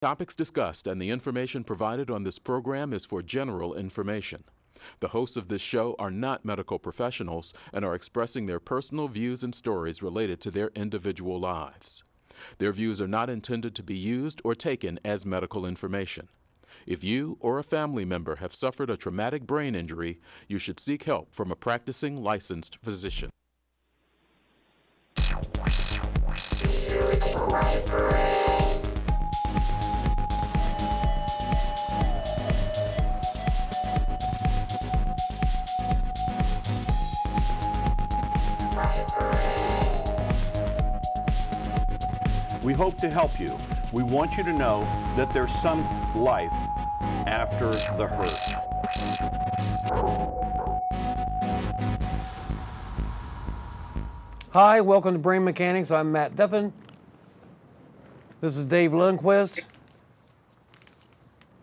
Topics discussed and the information provided on this program is for general information. The hosts of this show are not medical professionals and are expressing their personal views and stories related to their individual lives. Their views are not intended to be used or taken as medical information. If you or a family member have suffered a traumatic brain injury, you should seek help from a practicing licensed physician. We hope to help you. We want you to know that there's some life after the hurt. Hi, welcome to Brain Mechanics. I'm Matt Duffin. This is Dave Lunquist.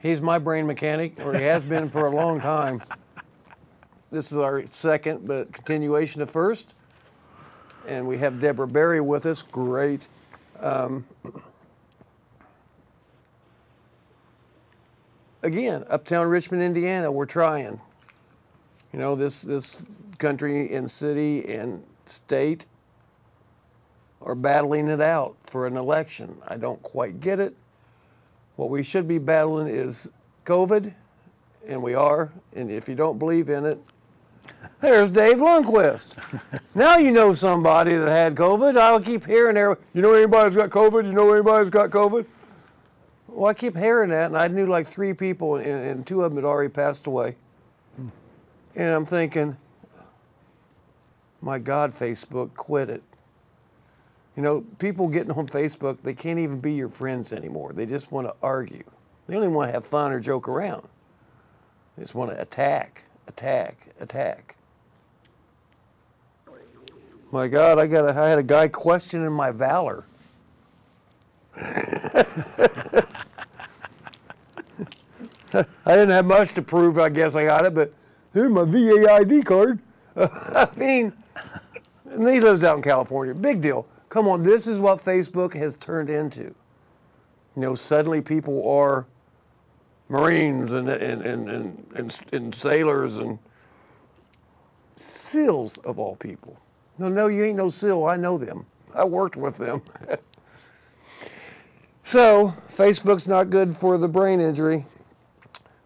He's my brain mechanic, or he has been for a long time. This is our second, but continuation of first. And we have Deborah Berry with us. Great. Again, uptown Richmond, Indiana, we're trying. You know, this country and city and state are battling it out for an election. I don't quite get it. What we should be battling is COVID, and we are. And if you don't believe in it, there's Dave Lunquist. Now you know somebody that had COVID. I'll keep hearing there, you know anybody who's got COVID? You know anybody who's got COVID? Well, I keep hearing that, and I knew like 3 people, and 2 of them had already passed away. And I'm thinking, my God, Facebook, quit it. You know, people getting on Facebook, they can't even be your friends anymore. They just want to argue. They don't even want to have fun or joke around. They just want to attack, attack, attack. My God, I had a guy questioning my valor. I didn't have much to prove, I guess I got it, but here's my VA ID card. I mean, and he lives out in California. Big deal. Come on, this is what Facebook has turned into. You know, suddenly people are Marines and sailors and SEALs of all people. No, you ain't no SEAL. I know them. I worked with them. So, Facebook's not good for the brain injury.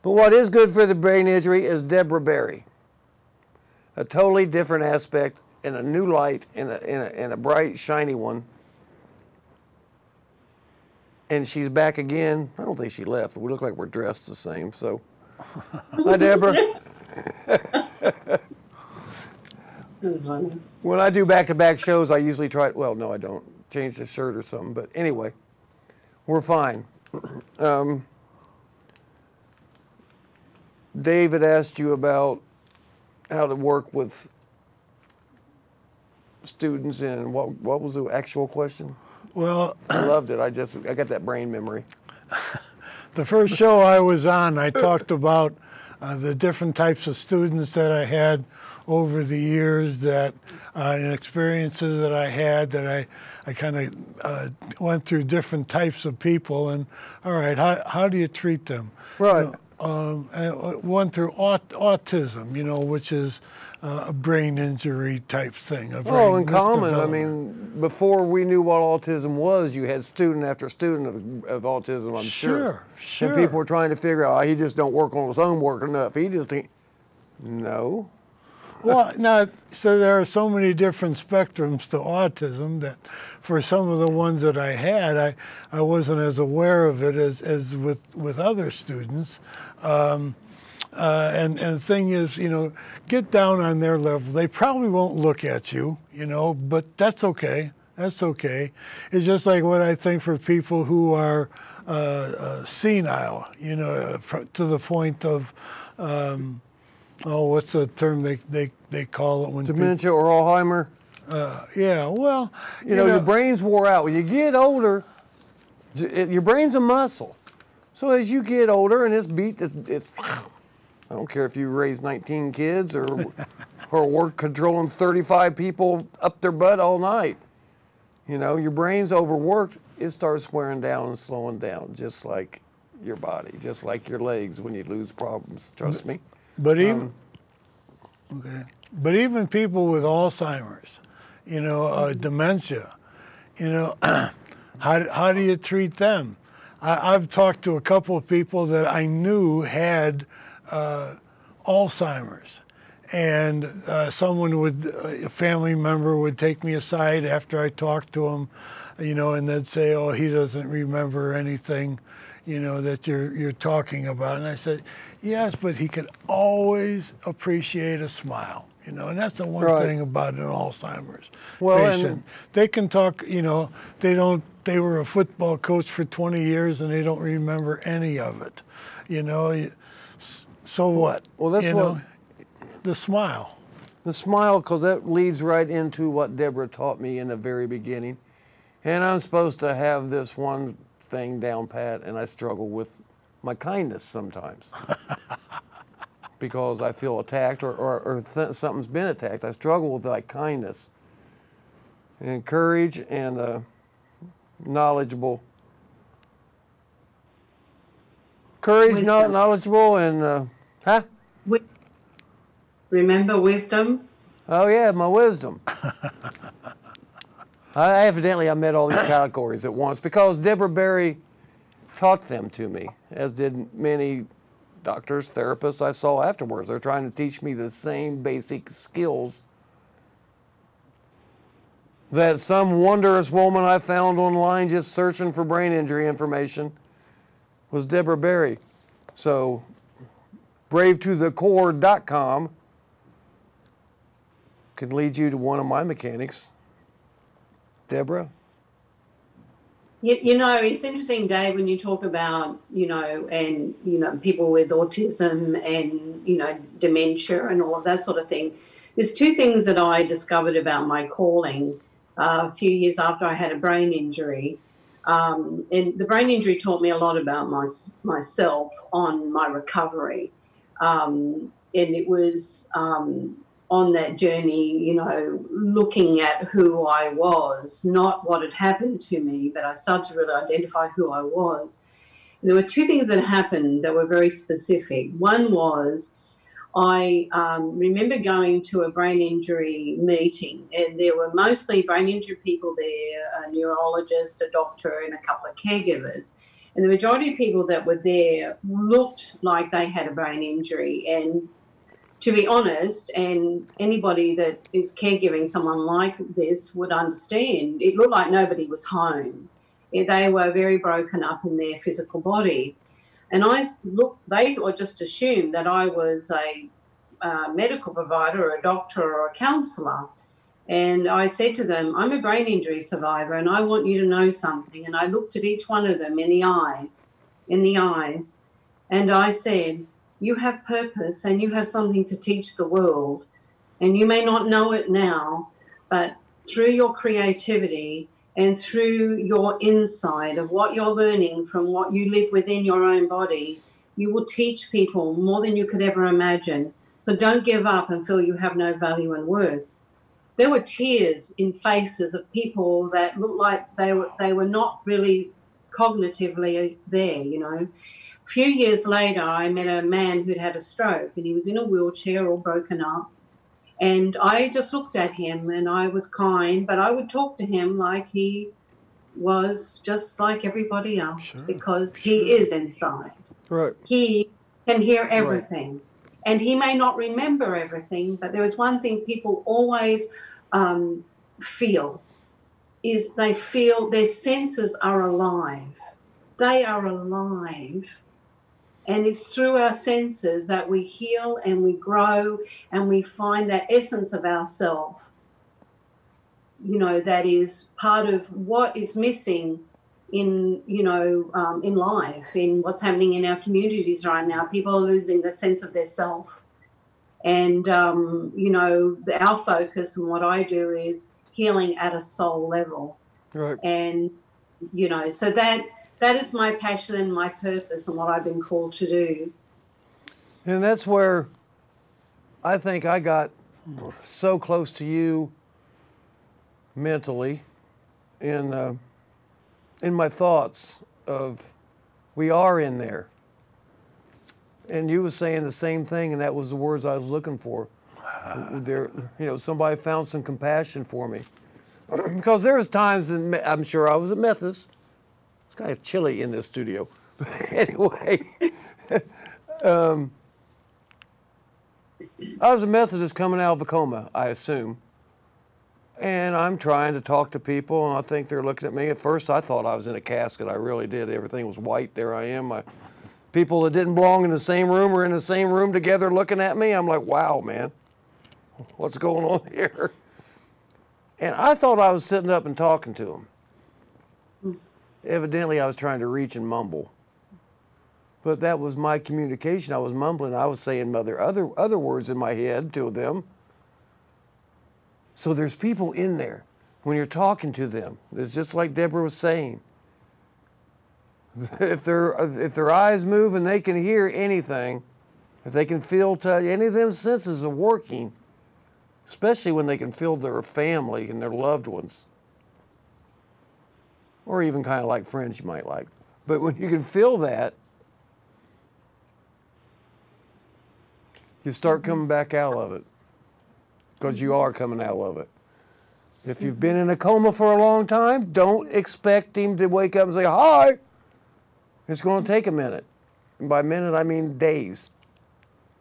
But what is good for the brain injury is Deborah Berry. A totally different aspect and a new light and a bright, shiny one. And she's back again. I don't think she left. We look like we're dressed the same. So, hi, Deborah. When I do back-to-back shows, I usually try, well, no, I don't. Change the shirt or something. But anyway, we're fine. David asked you about how to work with students, and what was the actual question? Well, I loved it. I got that brain memory. The first show I was on, I talked about the different types of students that I had over the years, that and experiences that I had, that I kind of went through different types of people, and all right, how do you treat them? Right. I went through autism, you know, which is a brain injury type thing. Oh, in common. I mean, before we knew what autism was, you had student after student of autism, I'm sure. Sure. And people were trying to figure out, he just don't work on his own work enough. He just, no. Well, now, so there are so many different spectrums to autism that for some of the ones that I had, I wasn't as aware of it as with other students. And the thing is, you know, get down on their level. They probably won't look at you, you know, but that's okay. That's okay. It's just like what I think for people who are senile, you know, to the point of, oh, what's the term they call it when dementia or Alzheimer? Yeah, well, you know, your brain's wore out. When you get older, your brain's a muscle. So as you get older and it's I don't care if you raise 19 kids or work controlling 35 people up their butt all night. You know, your brain's overworked. it starts wearing down and slowing down, just like your body, just like your legs when you lose problems. Trust me. But even but even people with Alzheimer's, you know, dementia, you know, how do you treat them? I've talked to a couple of people that I knew had Alzheimer's, and a family member would take me aside after I talked to him, you know, and they'd say, "Oh, he doesn't remember anything, you know, that you're talking about." And I said, "Yes, but he could always appreciate a smile, you know, and that's the one thing about an Alzheimer's patient. They can talk, you know, they were a football coach for 20 years and they don't remember any of it, you know. So what? Well, that's the smile. The smile, because that leads right into what Deborah taught me in the very beginning. And I'm supposed to have this one thing down pat, and I struggle with my kindness sometimes. Because I feel attacked or something's been attacked. I struggle with like kindness and courage and knowledgeable. Courage, wisdom. knowledgeable, and Remember wisdom? Oh yeah, my wisdom. I met all these categories at once because Deborah Berry taught them to me, as did many doctors, therapists I saw afterwards. They're trying to teach me the same basic skills that some wondrous woman I found online just searching for brain injury information was Deborah Berry. So, bravetothecore.com could lead you to one of my mechanics. Deborah? You know, it's interesting, Dave, when you talk about, you know, and, you know, people with autism and, you know, dementia and all of that sort of thing. There's two things that I discovered about my calling a few years after I had a brain injury. And the brain injury taught me a lot about myself on my recovery. And it was on that journey, you know, looking at who I was, not what had happened to me, but I started to really identify who I was. And there were two things that happened that were very specific. One was I remember going to a brain injury meeting, and there were mostly brain injury people there, a neurologist, a doctor, and a couple of caregivers. And the majority of people that were there looked like they had a brain injury. And to be honest, and anybody that is caregiving someone like this would understand, it looked like nobody was home. They were very broken up in their physical body. And they just assumed that I was a medical provider or a doctor or a counsellor. And I said to them, I'm a brain injury survivor and I want you to know something. And I looked at each one of them in the eyes, and I said, you have purpose and you have something to teach the world. And you may not know it now, but through your creativity and through your insight of what you're learning from what you live within your own body, you will teach people more than you could ever imagine. So don't give up and feel you have no value and worth. There were tears in faces of people that looked like they were not really cognitively there, you know. A few years later, I met a man who'd had a stroke and he was in a wheelchair all broken up. And I just looked at him and I was kind, but I would talk to him like he was just like everybody else because he is inside. Right. He can hear everything. Right. And he may not remember everything, but there was one thing people always feel is they feel their senses are alive. They are alive. And it's through our senses that we heal and we grow and we find that essence of ourself, you know, that is part of what is missing in, you know, in life, in what's happening in our communities right now. People are losing the sense of their self. And, you know, our focus and what I do is healing at a soul level. Right. And, you know, so that is my passion and my purpose and what I've been called to do. And that's where I think I got so close to you mentally in in my thoughts of, we are in there. And you was saying the same thing, and that was the words I was looking for. There, you know, somebody found some compassion for me. Because there was times, I'm sure I was a Methodist. It's kind of chilly in this studio. But anyway, I was a Methodist coming out of a coma, I assume. And I'm trying to talk to people, and I think they're looking at me. At first, I thought I was in a casket. I really did. Everything was white. There I am. People that didn't belong in the same room were in the same room together looking at me. I'm like, wow, man, what's going on here? And I thought I was sitting up and talking to them. Evidently, I was trying to reach and mumble. But that was my communication. I was mumbling. I was saying other words in my head to them. So there's people in there when you're talking to them. It's just like Deborah was saying. If their eyes move and they can hear anything, if they can feel touch, any of them senses are working, especially when they can feel their family and their loved ones, or even kind of like friends you might like. But when you can feel that, you start coming back out of it. Because you are coming out of it. If you've been in a coma for a long time, don't expect him to wake up and say, hi. It's going to take a minute. And by minute, I mean days.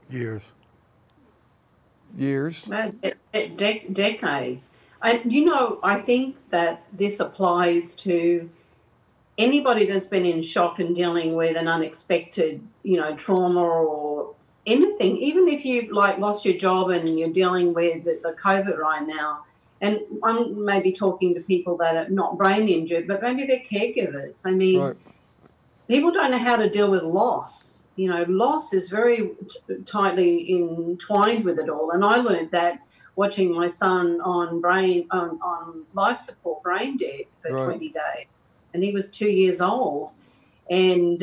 Years. Years. Decades. And, you know, I think that this applies to anybody that's been in shock and dealing with an unexpected, you know, trauma or anything, even if you've like lost your job and you're dealing with the COVID right now, and I'm maybe talking to people that are not brain injured, but maybe they're caregivers. I mean, right. People don't know how to deal with loss. You know, loss is very tightly entwined with it all. And I learned that watching my son on life support, brain dead for right. 20 days. And he was 2 years old. And,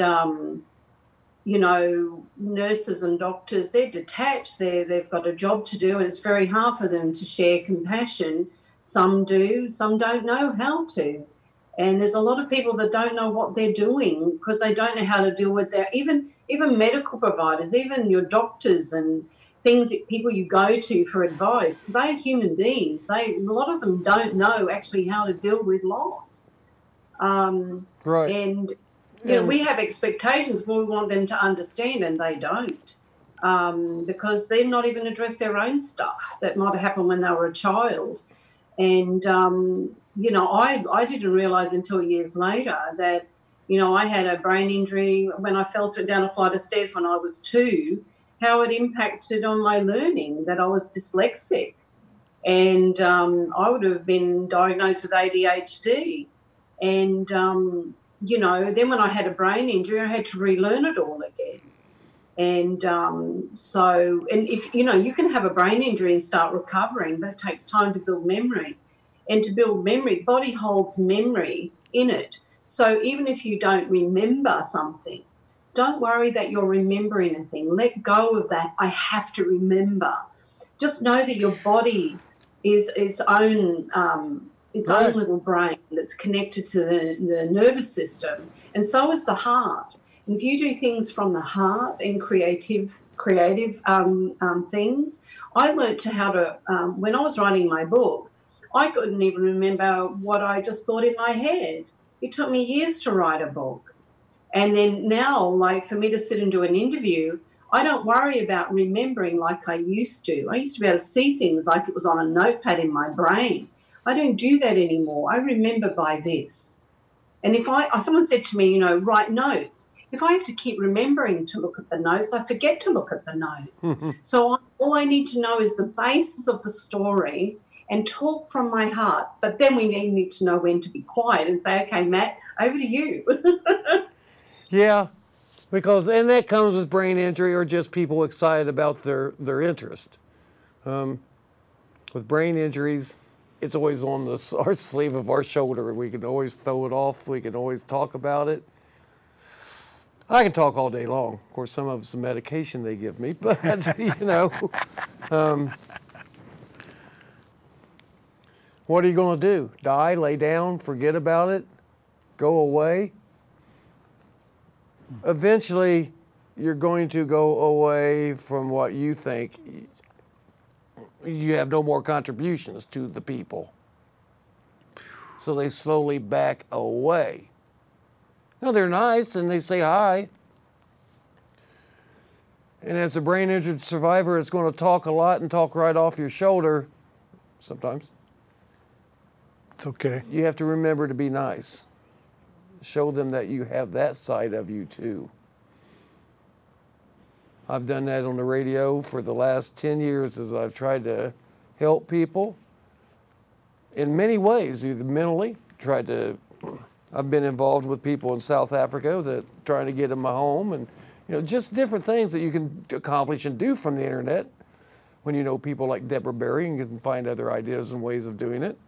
you know, nurses and doctors, they're detached. They've got a job to do, and it's very hard for them to share compassion. Some do, some don't know how to. And there's a lot of people that don't know what they're doing because they don't know how to deal with their, even medical providers, even your doctors and things, people you go to for advice. They're human beings. A lot of them don't know actually how to deal with loss. Right. And you know, we have expectations, but we want them to understand, and they don't, because they've not even addressed their own stuff that might have happened when they were a child. And, you know, I didn't realise until years later that, you know, I had a brain injury when I fell down a flight of stairs when I was 2, how it impacted on my learning, that I was dyslexic. And I would have been diagnosed with ADHD. And, you know, then when I had a brain injury, I had to relearn it all again. And and if, you know, you can have a brain injury and start recovering, but it takes time to build memory. And to build memory, the body holds memory in it. So even if you don't remember something, don't worry that you're remembering a thing. Let go of that, I have to remember. Just know that your body is its own own little brain that's connected to the nervous system, and so is the heart. And if you do things from the heart and creative things, I learned how to, when I was writing my book, I couldn't even remember what I just thought in my head. It took me years to write a book. And then now, like for me to sit and do an interview, I don't worry about remembering like I used to. I used to be able to see things like it was on a notepad in my brain. I don't do that anymore. I remember by this. And if someone said to me, you know, write notes. If I have to keep remembering to look at the notes, I forget to look at the notes. So all I need to know is the basis of the story and talk from my heart. But then we need to know when to be quiet and say, okay, Matt, over to you. Yeah, and that comes with brain injury or just people excited about their interest. With brain injuries, it's always on our sleeve of our shoulder. We can always throw it off. We can always talk about it. I can talk all day long. Of course, some of it's the medication they give me, but, you know. What are you going to do? Die, lay down, forget about it? go away, eventually you're going to go away from what you think. You have no more contributions to the people. So they slowly back away. Now they're nice and they say hi. And as a brain injured survivor, it's going to talk a lot and talk right off your shoulder sometimes. It's okay. You have to remember to be nice. Show them that you have that side of you too. I've done that on the radio for the last 10 years as I've tried to help people in many ways, either mentally, I've been involved with people in South Africa that trying to get them a home, and just different things that you can accomplish and do from the internet when you know people like Deborah Berry and you can find other ideas and ways of doing it.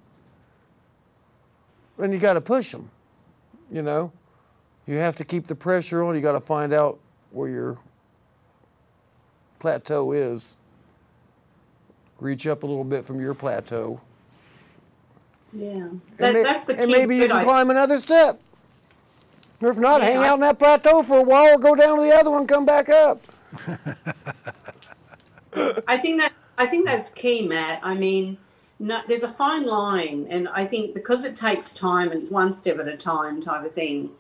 And you got to push them, You have to keep the pressure on. You got to find out where your plateau is. Reach up a little bit from your plateau. Yeah, that's the key. And maybe you can climb another step. Or if not, hang out on that plateau for a while, or go down to the other one, come back up. I think that's key, Matt. I mean, there's a fine line, and I think because it takes time and one step at a time type of thing,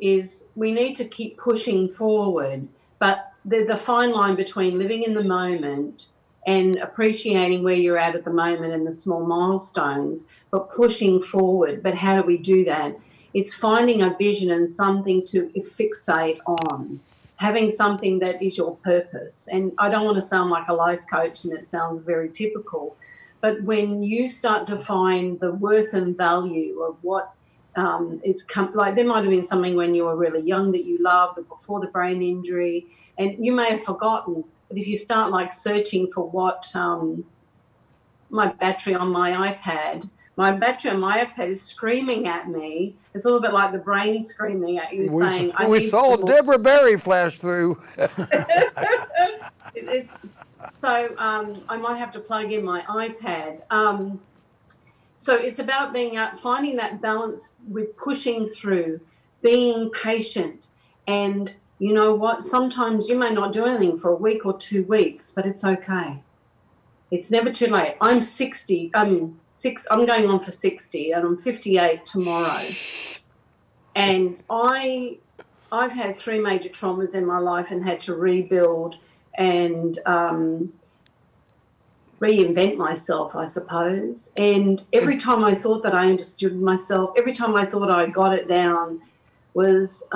is we need to keep pushing forward. But the fine line between living in the moment and appreciating where you're at the moment and the small milestones, but pushing forward. But how do we do that? It's finding a vision and something to fixate on, having something that is your purpose. And I don't want to sound like a life coach, and it sounds very typical, but when you start to find the worth and value of what like there might have been something when you were really young that you loved or before the brain injury, and you may have forgotten, but if you start like searching for what my battery on my iPad is screaming at me. It's a little bit like the brain screaming at you, saying, we saw Deborah Berry flash through. So I might have to plug in my iPad. So it's about finding that balance with pushing through, being patient. And you know what? Sometimes you may not do anything for a week or 2 weeks, but it's okay. It's never too late. I'm 60. I'm going on for 60, and I'm 58 tomorrow. And I've had 3 major traumas in my life and had to rebuild and reinvent myself, I suppose. And every time I thought that I understood myself, every time I thought I got it down, was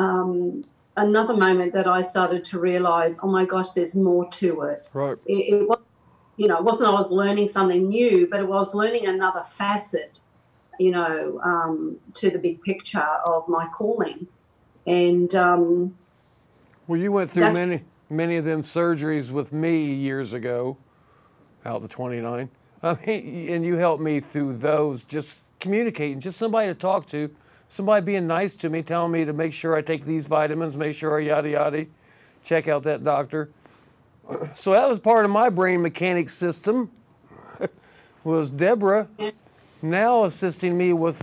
another moment that I started to realise, oh my gosh, there's more to it. Right. It wasn't I was learning something new, but it was learning another facet, to the big picture of my calling. And well, you went through many of them surgeries with me years ago, out the 29. I mean, and you helped me through those, just communicating, just somebody to talk to, somebody being nice to me, telling me to make sure I take these vitamins, make sure I yada yada, check out that doctor. So that was part of my brain mechanic system, was Deborah now assisting me with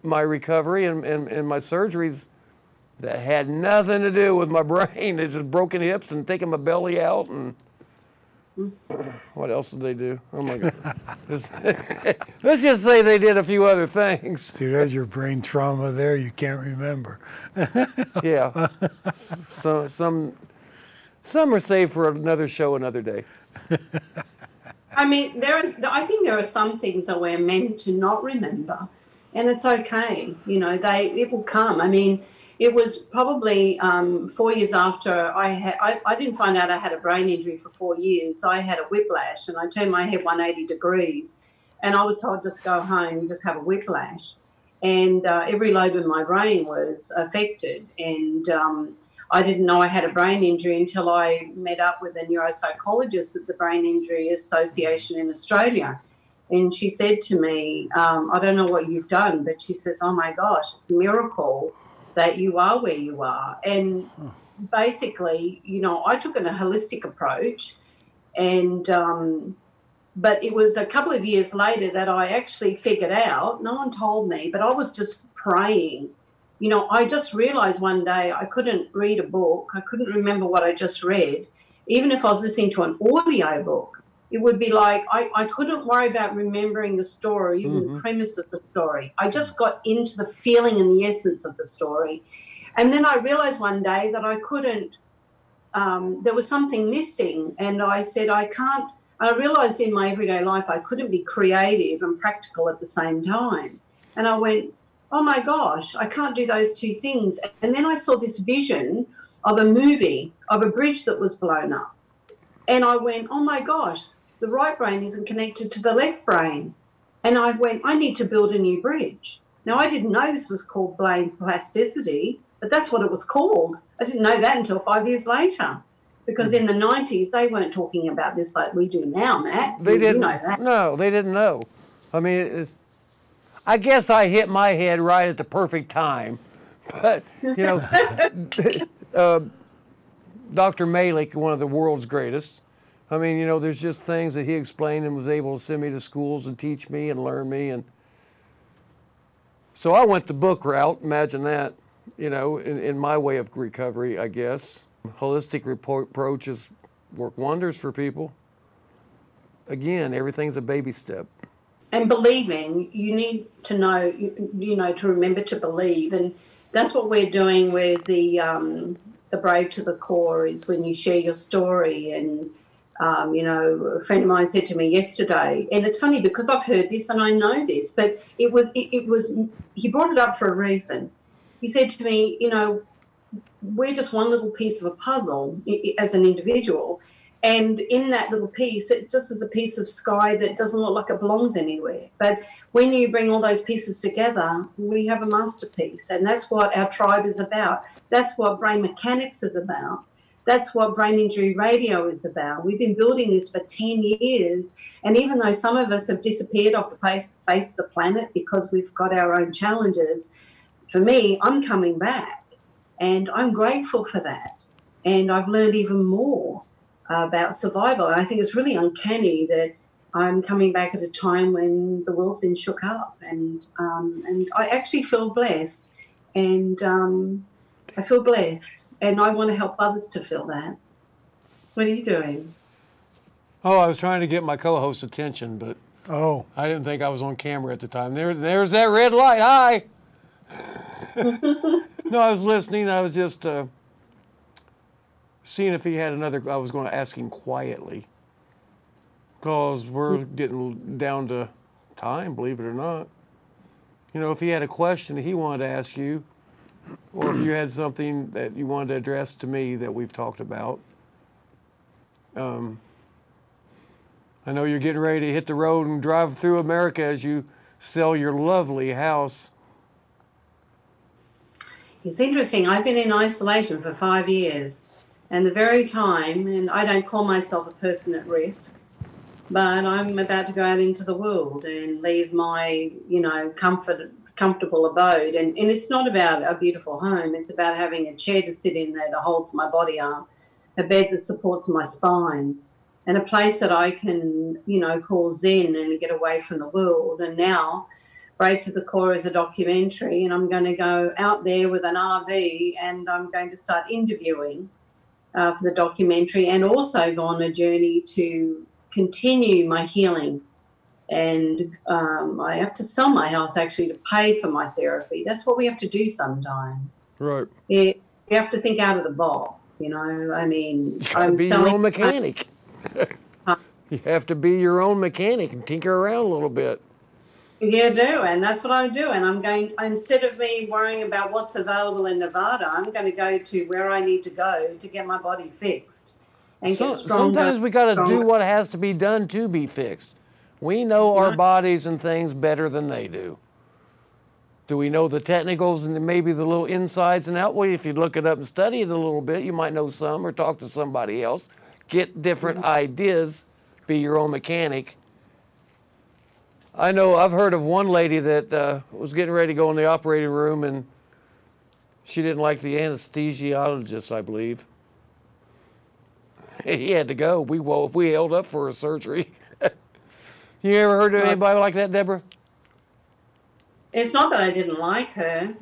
my recovery and my surgeries that had nothing to do with my brain. They just broken hips and taking my belly out, and what else did they do? Oh my God. Let's just say they did a few other things. See, there's your brain trauma there you can't remember. Yeah. So some are saved for another show, another day. I mean, I think there are some things that we're meant to not remember, and it's okay. It will come. I mean, it was probably 4 years after I didn't find out I had a brain injury for 4 years. I had a whiplash, and I turned my head 180 degrees, and I was told, just go home, you just have a whiplash. And every lobe in my brain was affected, and I didn't know I had a brain injury until I met up with a neuropsychologist at the Brain Injury Association in Australia. And she said to me, I don't know what you've done, but she says, oh my gosh, it's a miracle that you are where you are. And basically, I took a holistic approach, and but it was a couple of years later that I actually figured out, no one told me, but I was just praying. You know, I just realized one day I couldn't read a book. I couldn't remember what I just read. Even if I was listening to an audio book, it would be like I couldn't worry about remembering the story, even the premise of the story. I just got into the feeling and the essence of the story. And then I realized one day that I couldn't, there was something missing. And I said, I realized in my everyday life I couldn't be creative and practical at the same time. And I went, oh my gosh, I can't do those two things. And then I saw this vision of a movie of a bridge that was blown up. And I went, oh my gosh, the right brain isn't connected to the left brain. And I went, I need to build a new bridge. Now, I didn't know this was called brain plasticity, but that's what it was called. I didn't know that until 5 years later, because in the 90s, they weren't talking about this like we do now, Matt. They didn't know that. No, they didn't know. I mean, I guess I hit my head right at the perfect time. But, you know, Dr. Malik, one of the world's greatest, I mean, you know, there's just things that he explained and was able to send me to schools and teach me and learn me. And so I went the book route, imagine that, you know, in my way of recovery, I guess. Holistic approaches work wonders for people. Again, everything's a baby step. And believing, you need to know, you know, to remember to believe. And that's what we're doing with the Brave to the Core, is when you share your story. And, you know, a friend of mine said to me yesterday, and it's funny because I've heard this and I know this, but it was he brought it up for a reason. He said to me, you know, we're just one little piece of a puzzle as an individual. And in that little piece, it just is a piece of sky that doesn't look like it belongs anywhere. But when you bring all those pieces together, we have a masterpiece. And that's what our tribe is about. That's what brain mechanics is about. That's what brain injury radio is about. We've been building this for 10 years. And even though some of us have disappeared off the face of the planet because we've got our own challenges, for me, I'm coming back. And I'm grateful for that. And I've learned even more about survival. And I think it's really uncanny that I'm coming back at a time when the world's been shook up, and I actually feel blessed, and I feel blessed, and I want to help others to feel that. What are you doing? Oh, I was trying to get my co-host's attention, but I didn't think I was on camera at the time. There's that red light. Hi. No, I was listening. I was just seeing if he had another. I was going to ask him quietly, because we're getting down to time, believe it or not. You know, if he had a question that he wanted to ask you, or if you had something that you wanted to address to me that we've talked about. I know you're getting ready to hit the road and drive through America as you sell your lovely house. It's interesting. I've been in isolation for 5 years. And the very time, and I don't call myself a person at risk, but I'm about to go out into the world and leave my, you know, comfortable abode. And it's not about a beautiful home. It's about having a chair to sit in that holds my body up, a bed that supports my spine, and a place that I can, you know, call Zen and get away from the world. And now Brave to the Core is a documentary, and I'm going to go out there with an RV and I'm going to start interviewing for the documentary, and also go on a journey to continue my healing. And I have to sell my house actually to pay for my therapy. That's what we have to do sometimes. Right. You have to think out of the box, you know. I mean, You gotta be your own mechanic. You have to be your own mechanic and tinker around a little bit. Yeah, I do, and that's what I do. And I'm going, instead of me worrying about what's available in Nevada, I'm going to go to where I need to go to get my body fixed and get stronger. Sometimes we got to do what has to be done to be fixed. We know our bodies and things better than they do. Do we know the technicals and maybe the little insides and out? Well, if you look it up and study it a little bit, you might know some, or talk to somebody else, get different ideas, be your own mechanic. I know I've heard of one lady that was getting ready to go in the operating room, and she didn't like the anesthesiologist, I believe. He had to go. We held up for a surgery. You ever heard of anybody like that, Deborah? It's not that I didn't like her.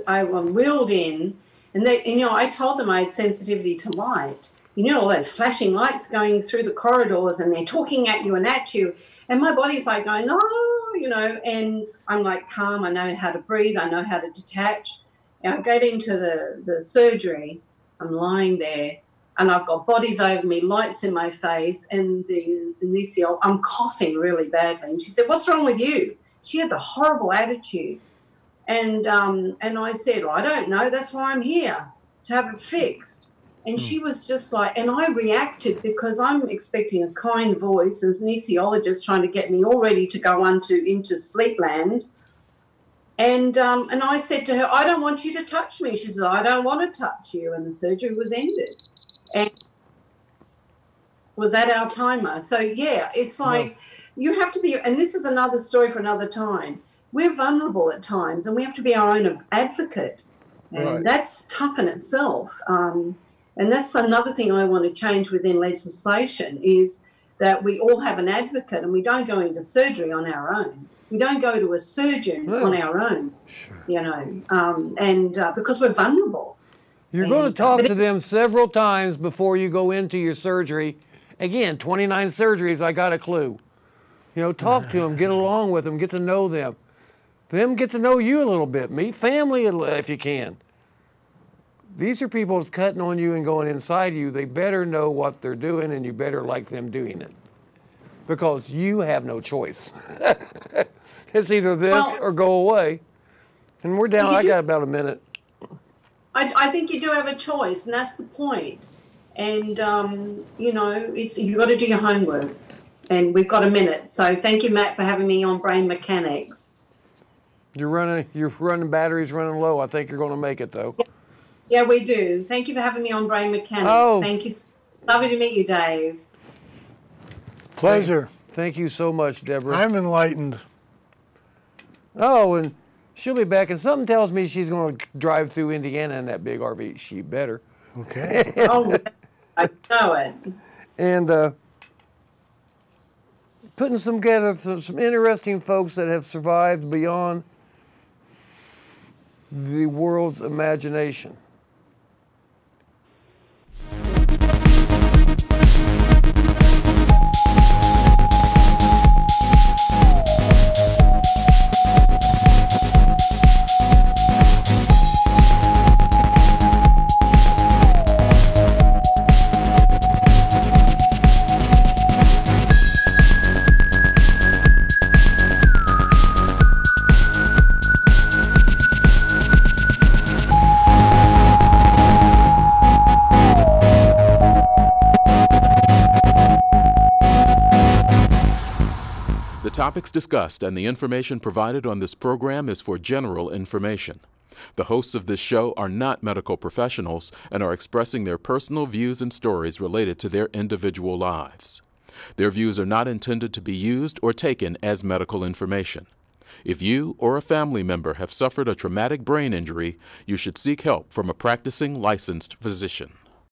I wheeled in, and I told them I had sensitivity to light. All those flashing lights going through the corridors, and they're talking at you and at you. And my body's like going, oh, and I'm like calm. I know how to breathe. I know how to detach. And I get into the surgery. I'm lying there, and I've got bodies over me, lights in my face, and the anesthesiologist, I'm coughing really badly. And she said, "What's wrong with you?" She had the horrible attitude. And I said, "Well, I don't know. That's why I'm here, to have it fixed." And she was just like, and I reacted because I'm expecting a kind voice, and an anesthesiologist trying to get me all ready to go into sleepland. And I said to her, "I don't want you to touch me." She said, "I don't want to touch you." And the surgery was ended. And was at our timer. So, yeah, it's like you have to be, and this is another story for another time. We're vulnerable at times, and we have to be our own advocate. And that's tough in itself. And that's another thing I want to change within legislation is that we all have an advocate, and we don't go into surgery on our own. We don't go to a surgeon on our own, because we're vulnerable. You're going to talk to them several times before you go into your surgery. Again, 29 surgeries, I got a clue. Talk to them, get along with them, get to know them. Them get to know you a little bit. Meet family if you can. These are people that's cutting on you and going inside you. They better know what they're doing, and you better like them doing it. Because you have no choice. It's either this or go away. And we're down, I got about a minute. I think you do have a choice, and that's the point. And, you've got to do your homework. And we've got a minute. So thank you, Matt, for having me on Brain Mechanics. You're running batteries running low. I think you're going to make it, though. Yeah, we do. Thank you for having me on Brain Mechanics. Thank you. Lovely to meet you, Dave. Pleasure. Thank you so much, Deborah. I'm enlightened. Oh, and she'll be back. And something tells me she's going to drive through Indiana in that big RV. She better. Okay. I know it. And putting together some interesting folks that have survived beyond the world's imagination. The topics discussed and the information provided on this program is for general information. The hosts of this show are not medical professionals and are expressing their personal views and stories related to their individual lives. Their views are not intended to be used or taken as medical information. If you or a family member have suffered a traumatic brain injury, you should seek help from a practicing licensed physician.